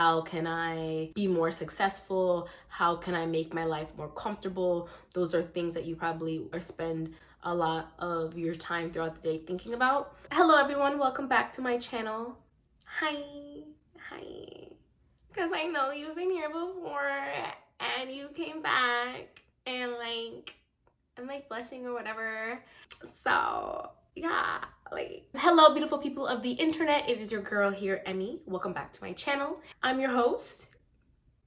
How can I be more successful? How can I make my life more comfortable? Those are things that you probably spend a lot of your time throughout the day thinking about. Hello everyone, welcome back to my channel. Hi. Because I know you've been here before and you came back and I'm blushing or whatever. So yeah, hello beautiful people of the internet. It is your girl here, Emmy. Welcome back to my channel. I'm your host,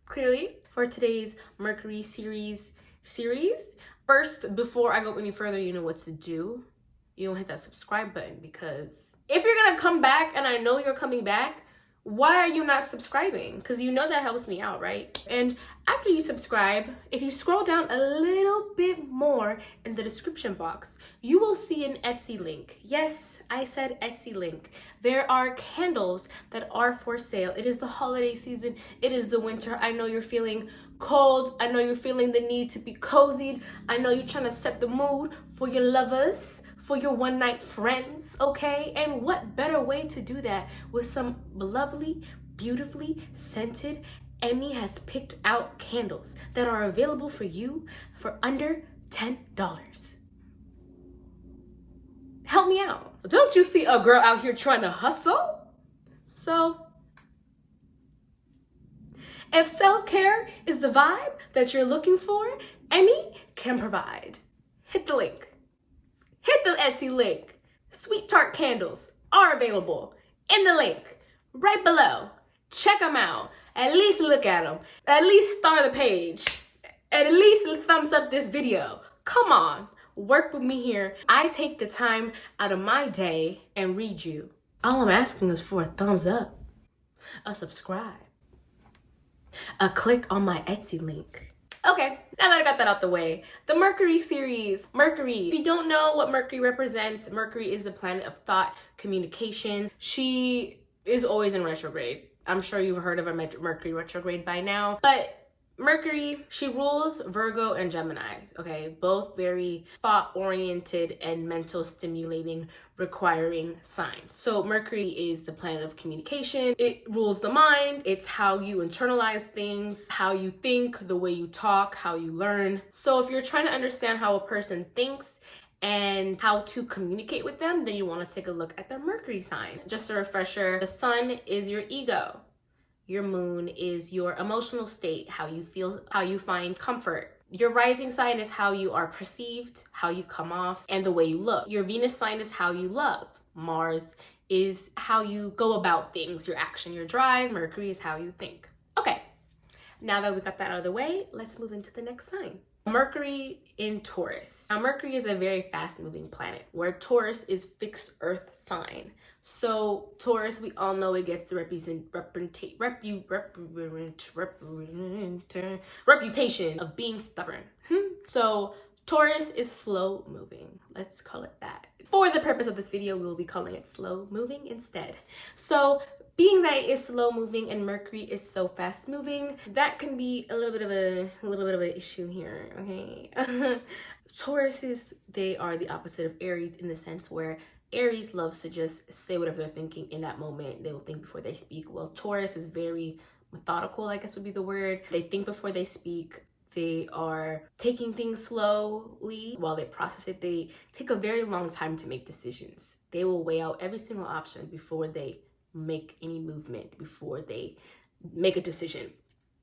clearly, for today's Mercury series. First, before I go any further, you know what to do. You don't hit that subscribe button, because if you're gonna come back and I know you're coming back, why are you not subscribing? Because you know that helps me out, right? And after you subscribe, if you scroll down a little bit more in the description box, you will see an Etsy link. Yes, I said Etsy link. There are candles that are for sale. It is the holiday season. It is the winter. I know you're feeling cold. I know you're feeling the need to be cozied. I know you're trying to set the mood for your lovers, for your one-night friends, okay? And what better way to do that with some lovely, beautifully scented, Emmy has picked out candles that are available for you for under $10. Help me out. Don't you see a girl out here trying to hustle? So, if self-care is the vibe that you're looking for, Emmy can provide. Hit the link. Hit the Etsy link. Sweet Tart candles are available in the link right below. Check them out. At least look at them. At least star the page. And at least thumbs up this video. Come on, work with me here. I take the time out of my day and read you. All I'm asking is for a thumbs up, a subscribe, a click on my Etsy link. Okay, now that I got that out the way, the Mercury series. Mercury, if you don't know what Mercury represents, Mercury is the planet of thought, communication. She is always in retrograde. I'm sure you've heard of a Mercury retrograde by now, but Mercury, she rules Virgo and Gemini, okay? Both very thought-oriented and mental stimulating, requiring signs. So Mercury is the planet of communication. It rules the mind. It's how you internalize things, how you think, the way you talk, how you learn. So if you're trying to understand how a person thinks and how to communicate with them, then you want to take a look at their Mercury sign. Just a refresher, the sun is your ego. Your moon is your emotional state, how you feel, how you find comfort. Your rising sign is how you are perceived, how you come off, and the way you look. Your Venus sign is how you love. Mars is how you go about things, your action, your drive. Mercury is how you think. Okay, now that we got that out of the way, let's move into the next sign. Mercury in Taurus. Now, Mercury is a very fast-moving planet, where Taurus is fixed earth sign. So Taurus, we all know it gets the reputation of being stubborn. So Taurus is slow moving. Let's call it that. For the purpose of this video, we will be calling it slow moving instead. So being that it is slow moving and Mercury is so fast moving, that can be a little bit of an issue here, okay? Tauruses, they are the opposite of Aries in the sense where Aries loves to just say whatever they're thinking in that moment. They will think before they speak. Well, Taurus is very methodical, I guess would be the word. They think before they speak. They are taking things slowly while they process it. They take a very long time to make decisions. They will weigh out every single option before they make any movement, before they make a decision.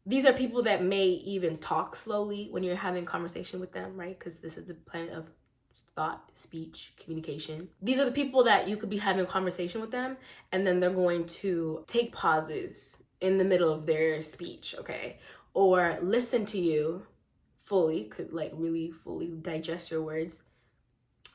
These are people that may even talk slowly when you're having conversation with them, right? Because this is the planet of thought, speech, communication. These are the people that you could be having a conversation with them and then they're going to take pauses in the middle of their speech, okay? Or listen to you fully, could really fully digest your words.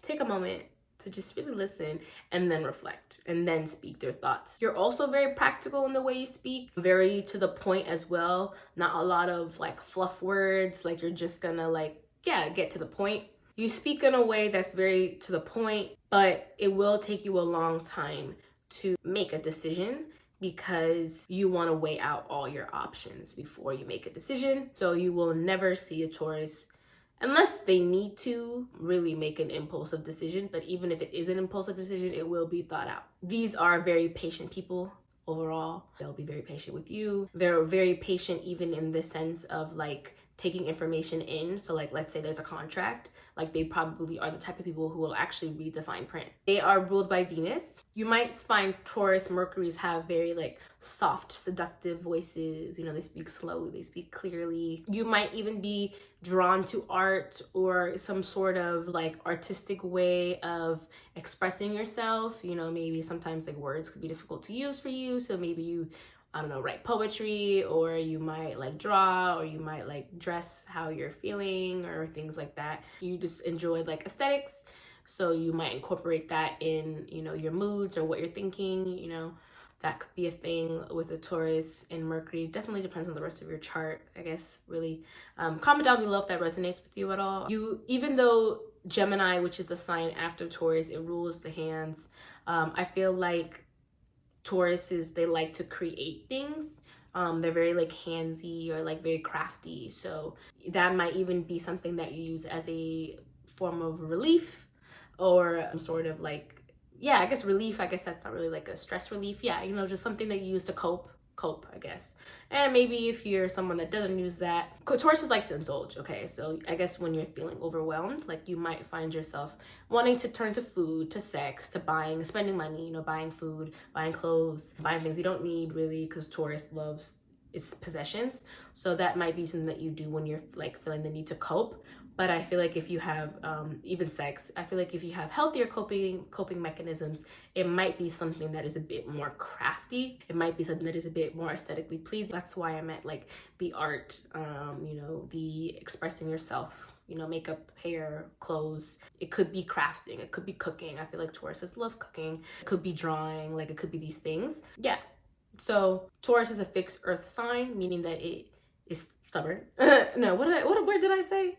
Take a moment to just really listen and then reflect and then speak their thoughts. You're also very practical in the way you speak, very to the point as well. Not a lot of fluff words, you're just gonna get to the point. You speak in a way that's very to the point, but it will take you a long time to make a decision because you want to weigh out all your options before you make a decision. So you will never see a Taurus, unless they need to really make an impulsive decision. But even if it is an impulsive decision, it will be thought out. These are very patient people. overall. They'll be very patient with you. They're very patient even in the sense of like taking information in. So like, let's say there's a contract, like they probably are the type of people who will actually read the fine print. They are ruled by Venus. You might find Taurus Mercuries have very like soft, seductive voices. You know, they speak slowly, they speak clearly. You might even be drawn to art or some sort of like artistic way of expressing yourself. You know, maybe sometimes like words could be difficult to use for you. So maybe you, I don't know, write poetry, or you might like draw, or you might like dress how you're feeling, or things like that. You just enjoy like aesthetics, so you might incorporate that in, you know, your moods or what you're thinking. You know, that could be a thing with a Taurus and Mercury. Definitely depends on the rest of your chart, I guess, really. Comment down below if that resonates with you at all. Even though Gemini, which is a sign after Taurus, it rules the hands, I feel like Tauruses, they like to create things. They're very like handsy or like very crafty. So that might even be something that you use as a form of relief, or sort of like, yeah, I guess relief. I guess that's not really like a stress relief. Yeah, you know, just something that you use to cope, I guess. And maybe if you're someone that doesn't use that, Tauruses like to indulge. Okay, so I guess when you're feeling overwhelmed, like you might find yourself wanting to turn to food, to sex, to buying, spending money, you know, buying food, buying clothes, buying things you don't need really, because Taurus loves its possessions. So that might be something that you do when you're like feeling the need to cope. But I feel like if you have even sex, I feel like if you have healthier coping mechanisms, it might be something that is a bit more crafty. It might be something that is a bit more aesthetically pleasing. That's why I meant like the art, you know, the expressing yourself, you know, makeup, hair, clothes. It could be crafting, it could be cooking. I feel like Tauruses love cooking. It could be drawing, like it could be these things. Yeah. So Taurus is a fixed earth sign, meaning that it is stubborn. No, what word did I say?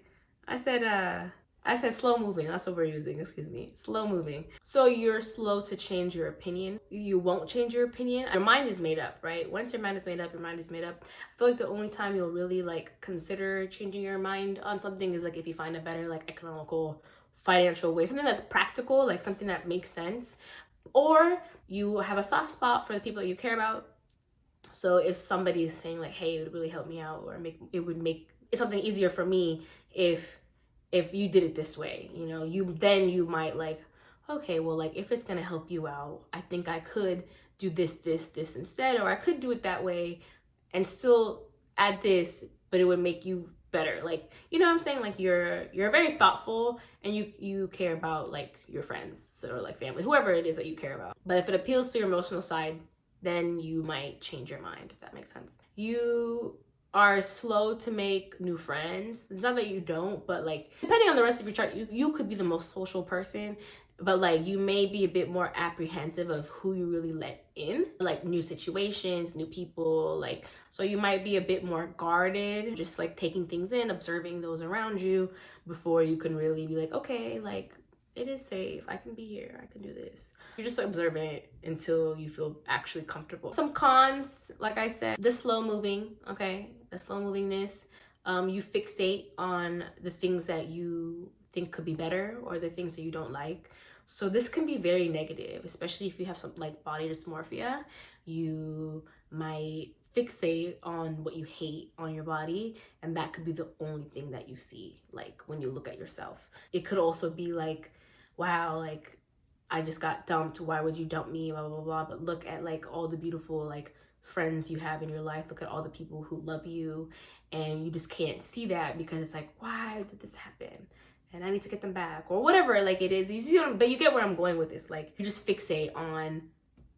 I said slow moving. That's what we're using. Excuse me. Slow moving. So you're slow to change your opinion. You won't change your opinion. Your mind is made up, right? Once your mind is made up, your mind is made up. I feel like the only time you'll really like consider changing your mind on something is like if you find a better like economical, financial way, something that's practical, like something that makes sense, or you have a soft spot for the people that you care about. So if somebody is saying like, hey, it would really help me out, or it would make something easier for me if you did it this way, you know, you might like, okay, well, like if it's gonna help you out, I think I could do this instead, or I could do it that way and still add this, but it would make you better. Like, you know what I'm saying? Like you're very thoughtful, and you care about like your friends, so, or like family, whoever it is that you care about. But if it appeals to your emotional side, then you might change your mind, if that makes sense. You are slow to make new friends. It's not that you don't, but like depending on the rest of your chart, you could be the most social person, but like you may be a bit more apprehensive of who you really let in, like new situations, new people, like, so you might be a bit more guarded, just like taking things in, observing those around you before you can really be like, okay, like it is safe, I can be here, I can do this. You just observe it until you feel actually comfortable. Some cons, like I said, the slow moving, okay? The slow movingness. You fixate on the things that you think could be better, or the things that you don't like. So this can be very negative, especially if you have some like body dysmorphia. You might fixate on what you hate on your body, and that could be the only thing that you see, like when you look at yourself. It could also be like, wow, like I just got dumped, why would you dump me, blah blah blah. But look at like all the beautiful like friends you have in your life, look at all the people who love you, and you just can't see that because it's like, why did this happen, and I need to get them back, or whatever, like it is. You see, but you get where I'm going with this. Like you just fixate on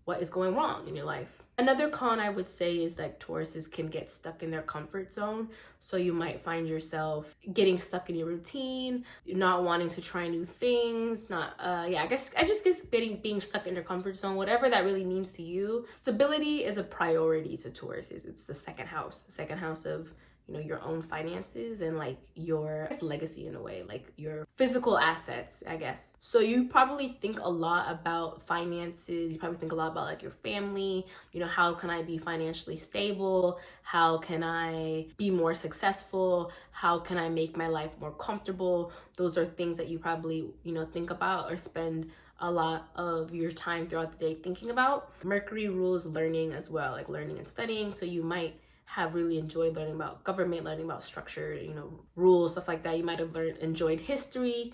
what is going wrong in your life. Another con I would say is that Tauruses can get stuck in their comfort zone. So you might find yourself getting stuck in your routine, not wanting to try new things, I just guess being stuck in your comfort zone, whatever that really means to you. Stability is a priority to Tauruses. It's the second house of, you know, your own finances and like your legacy in a way, like your physical assets, I guess. So you probably think a lot about finances. You probably think a lot about like your family, you know, how can I be financially stable? How can I be more successful? How can I make my life more comfortable? Those are things that you probably, you know, think about or spend a lot of your time throughout the day thinking about. Mercury rules learning as well, like learning and studying. So you might have really enjoyed learning about government, learning about structure, you know, rules, stuff like that. You might have enjoyed history,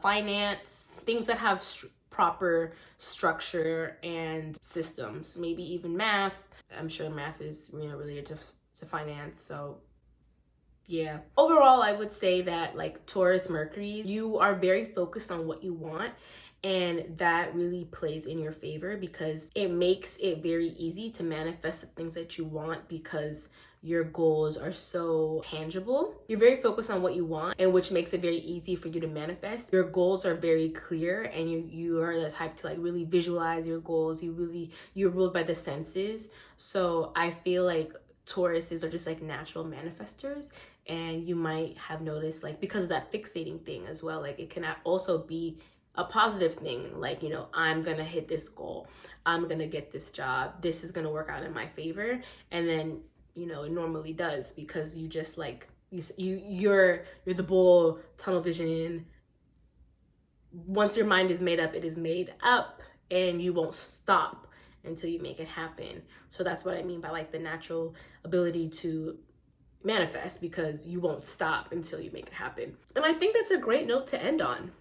finance, things that have proper structure and systems, maybe even math. I'm sure math is, you know, related to finance. So yeah, overall I would say that like Taurus Mercury, you are very focused on what you want, and that really plays in your favor because it makes it very easy to manifest the things that you want because your goals are so tangible. You're very focused on what you want, and which makes it very easy for you to manifest. Your goals are very clear, and you are the type to like really visualize your goals. You're ruled by the senses. So I feel like Tauruses are just like natural manifestors, and you might have noticed like because of that fixating thing as well, like it can also be a positive thing, like, you know, I'm gonna hit this goal, I'm gonna get this job, this is gonna work out in my favor. And then, you know, it normally does because you just like you're the bull, tunnel vision. Once your mind is made up, it is made up, and you won't stop until you make it happen. So that's what I mean by like the natural ability to manifest, because you won't stop until you make it happen. And I think that's a great note to end on.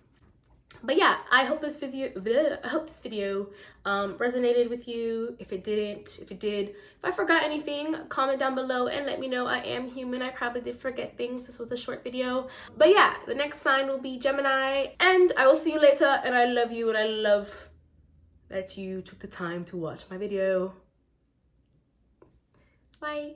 But yeah, I hope this video resonated with you. If it didn't, if it did, if I forgot anything, comment down below and let me know. I am human. I probably did forget things. This was a short video. But yeah, the next sign will be Gemini. And I will see you later. And I love you, and I love that you took the time to watch my video. Bye.